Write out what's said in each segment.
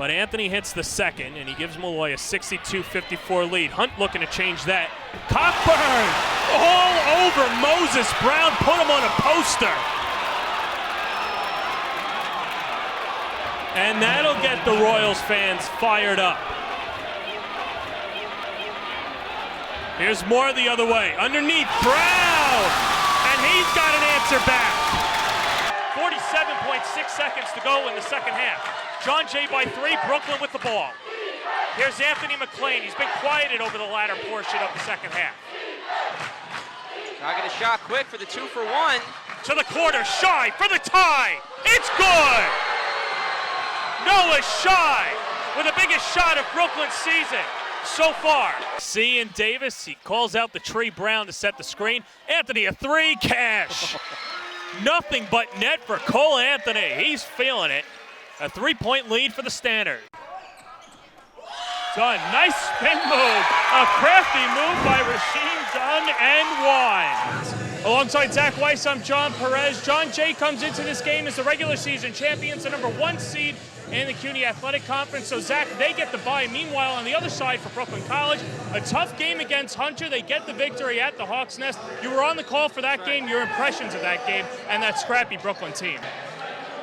But Anthony hits the second, and he gives Malloy a 62-54 lead. Hunt looking to change that. Cockburn all over Moses Brown, put him on a poster. And that'll get the Royals fans fired up. Here's more the other way. Underneath, Brown! And he's got an answer back. 47.6 seconds to go in the second half. John Jay by 3, Brooklyn with the ball. Here's Anthony McLean. He's been quieted over the latter portion of the second half. Now get a shot quick for the 2-for-1. To the corner, Shy for the tie. It's good! Noah Shy with the biggest shot of Brooklyn's season so far. C and Davis, he calls out the Tree Brown to set the screen. Anthony, a 3, cash. Nothing but net for Cole Anthony. He's feeling it. A 3-point lead for the Standard. Dunn, nice spin move. A crafty move by Rasheem Dunn and one. Alongside Zach Weiss, I'm Jon Perez. Jon Jay comes into this game as the regular season champions, the number 1 seed in the CUNY Athletic Conference. So Zach, they get the bye. Meanwhile, on the other side for Brooklyn College, a tough game against Hunter. They get the victory at the Hawks Nest. You were on the call for that game, your impressions of that game and that scrappy Brooklyn team.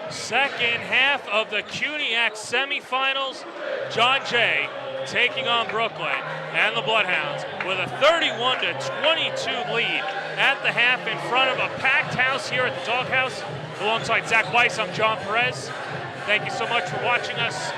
Second half of the CUNYAC semifinals. Jon Jay taking on Brooklyn and the Bloodhounds with a 31-22 lead at the half in front of a packed house here at the Doghouse. Alongside Zach Weiss, I'm Jon Perez. Thank you so much for watching us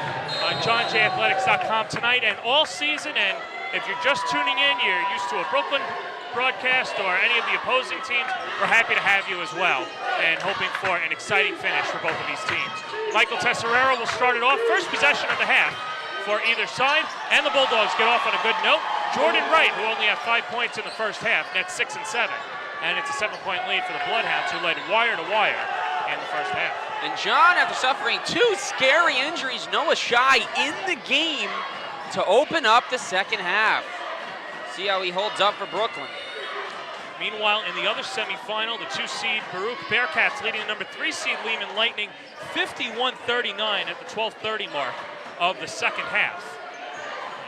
on JohnJayAthletics.com tonight and all season. And if you're just tuning in, you're used to a Brooklyn broadcast or any of the opposing teams, we're happy to have you as well and hoping for an exciting finish for both of these teams. Michael Tesserero will start it off. First possession of the half for either side, and the Bulldogs get off on a good note. Jordan Wright, who only had 5 points in the first half, nets 6 and 7. And it's a 7-point lead for the Bloodhounds, who led wire to wire in the first half. And John, after suffering 2 scary injuries, Noah Shy in the game to open up the second half. See how he holds up for Brooklyn. Meanwhile, in the other semifinal, the 2-seed Baruch Bearcats leading the number 3-seed Lehman Lightning 51-39 at the 12:30 mark of the second half.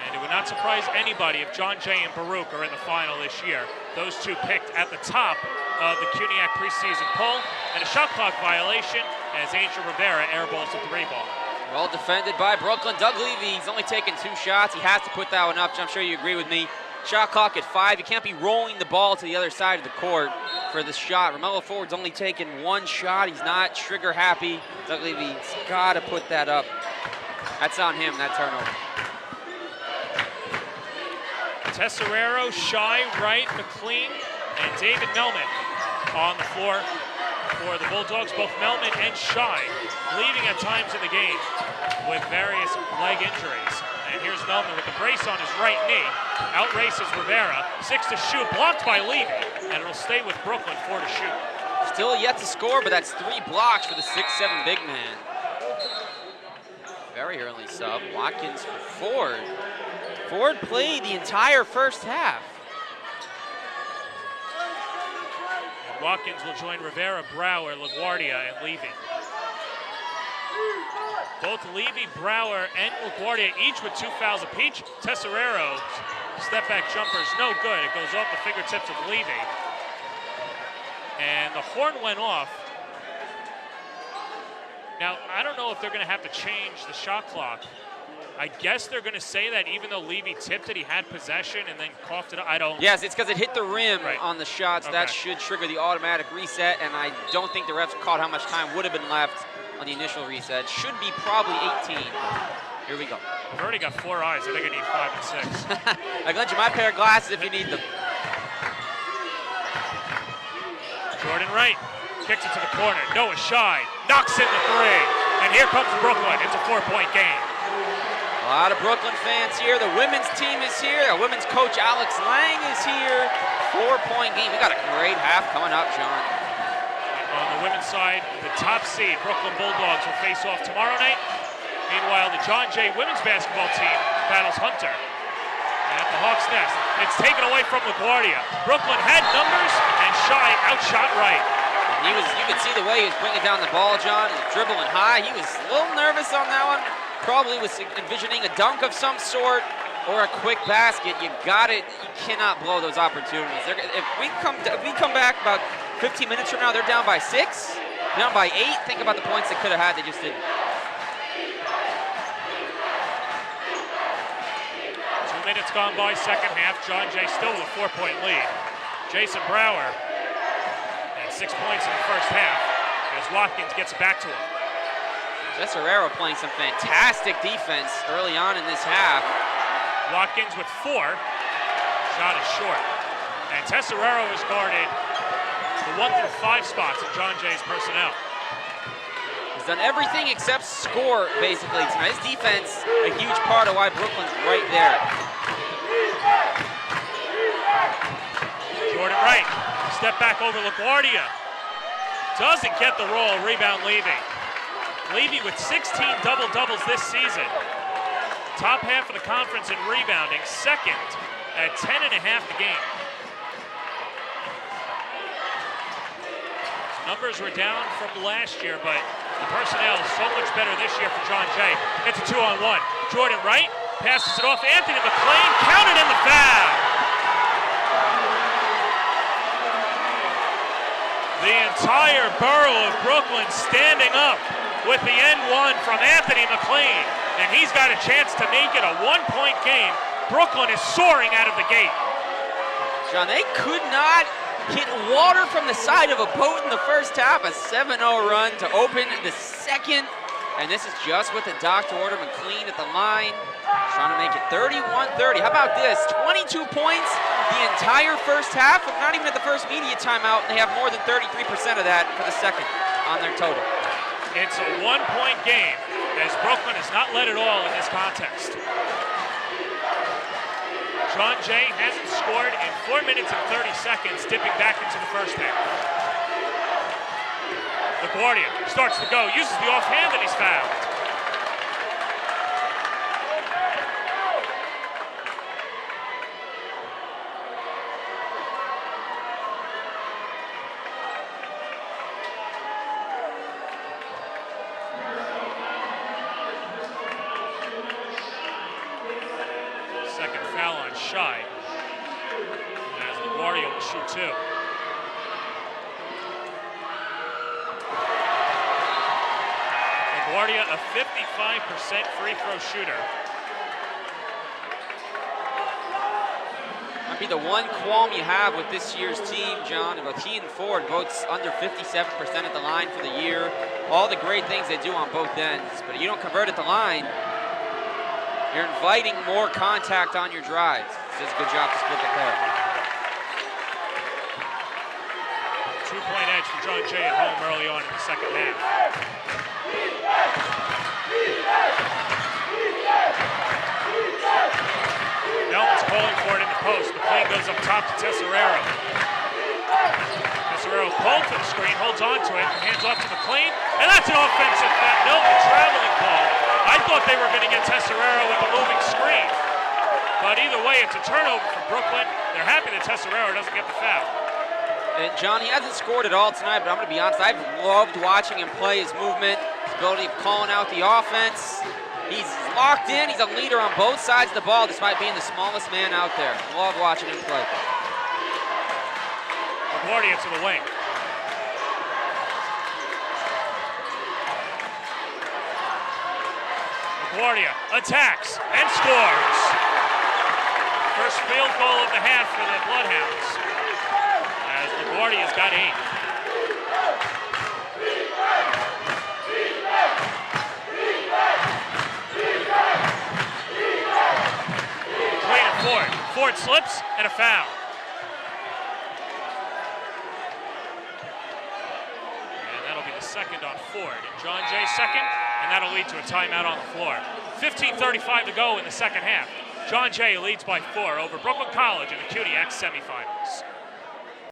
And it would not surprise anybody if Jon Jay and Baruch are in the final this year. Those two picked at the top of the CUNYAC preseason poll. And a shot clock violation as Angel Rivera airballs the 3-ball. Well defended by Brooklyn. Doug Levy, he's only taken 2 shots. He has to put that one up. I'm sure you agree with me. Shot clock at 5. You can't be rolling the ball to the other side of the court for the shot. Romello Ford's only taken 1 shot. He's not trigger happy. Doug Levy's got to put that up. That's on him, that turnover. Tesserero, Shy, Wright, McLean, and David Melman on the floor for the Bulldogs. Both Melman and Shy leaving at times in the game with various leg injuries. And here's Melman with the brace on his right knee. Outraces Rivera. 6 to shoot, blocked by Levy. And it'll stay with Brooklyn, 4 to shoot. Still yet to score, but that's 3 blocks for the 6'7" big man. Very early sub. Watkins for Ford. Ford played the entire first half. And Watkins will join Rivera, Brower, LaGuardia, and Levy. Both Levy, Brower, and LaGuardia each with 2 fouls apiece. Tesserero's step-back jumper is no good. It goes off the fingertips of Levy. And the horn went off. Now, I don't know if they're going to have to change the shot clock. I guess they're going to say that even though Levy tipped it, he had possession and then coughed it up. I don't. Yes, it's because it hit the rim on the shots. Okay. That should trigger the automatic reset, and I don't think the refs caught how much time would have been left on the initial reset. Should be probably 18. Here we go. I've already got 4 eyes. I think I need 5 and 6. I can lend you my pair of glasses if you need them. Jordan Wright kicks it to the corner. Noah Shy knocks in the 3. And here comes Brooklyn. It's a 4-point game. A lot of Brooklyn fans here. The women's team is here. Our women's coach Alex Lang is here. 4-point game. We got a great half coming up, John. On the women's side, the top seed Brooklyn Bulldogs will face off tomorrow night. Meanwhile, the Jon Jay women's basketball team battles Hunter. And at the Hawks Nest, it's taken away from LaGuardia. Brooklyn had numbers, and Shy outshot Wright. You could see the way he was bringing down the ball, John, dribbling high. He was a little nervous on that one. probably was envisioning a dunk of some sort or a quick basket. You cannot blow those opportunities. If we come back about 15 minutes from now, they're down by 6, down by 8. Think about the points they could have had, they just didn't. 2 minutes gone by, second half. John Jay still with a 4-point lead. Jason Brower had 6 points in the first half as Watkins gets back to him. Tesserero playing some fantastic defense early on in this half. Watkins with 4. Shot is short. And Tesserero is guarded the 1 through 5 spots in John Jay's personnel. He's done everything except score, basically, tonight. His defense, a huge part of why Brooklyn's right there. Jordan Wright, step back over LaGuardia. Doesn't get the roll, rebound Levy. Levy with 16 double-doubles this season. Top half of the conference in rebounding, second at 10.5 a game. Numbers were down from last year, but the personnel is so much better this year for John Jay. It's a 2-on-1. Jordan Wright passes it off. Anthony McLean counted in the foul. The entire borough of Brooklyn standing up with the N1 from Anthony McLean, and he's got a chance to make it a 1-point game. Brooklyn is soaring out of the gate. John, they could not hit water from the side of a boat in the first half. A 7-0 run to open the second, and this is just with the doctor order. McLean at the line, trying to make it 31-30. How about this? 22 points the entire first half, not even at the first media timeout, and they have more than 33% of that for the second on their total. It's a 1-point game, as Brooklyn has not led at all in this contest. John Jay hasn't scored in 4 minutes and 30 seconds, dipping back into the first half. LaGuardia starts to go, uses the offhand, and he's fouled. Second foul on Shy, as LaGuardia will shoot 2. LaGuardia, a 55% free throw shooter. Might be the one qualm you have with this year's team, John. Both he and Ford, both under 57% at the line for the year. All the great things they do on both ends, but if you don't convert at the line, you're inviting more contact on your drives. Does a good job to split the court. 2-point edge for John Jay at home early on in the second half. Melton's calling for it in the post. McLean goes up top to Tesserero. Tesserero pulled to the screen, holds on to it, and hands off to McLean. And that's an offensive foul. Melton traveling call. I thought they were going to get Tesserero with a moving screen. But either way, it's a turnover for Brooklyn. They're happy that Tesserero doesn't get the foul. And John, he hasn't scored at all tonight, but I'm going to be honest, I've loved watching him play. His movement, his ability of calling out the offense. He's locked in. He's a leader on both sides of the ball, despite being the smallest man out there. Love watching him play. LaGuardia to the wing. LaGuardia attacks and scores. First field goal of the half for the Bloodhounds, as LaGuardia's got 8. McLean and Ford. Ford slips and a foul. And that'll be the second on Ford. And John Jay second, and that'll lead to a timeout on the floor. 15:35 to go in the second half. John Jay leads by 4 over Brooklyn College in the CUNYX semifinals.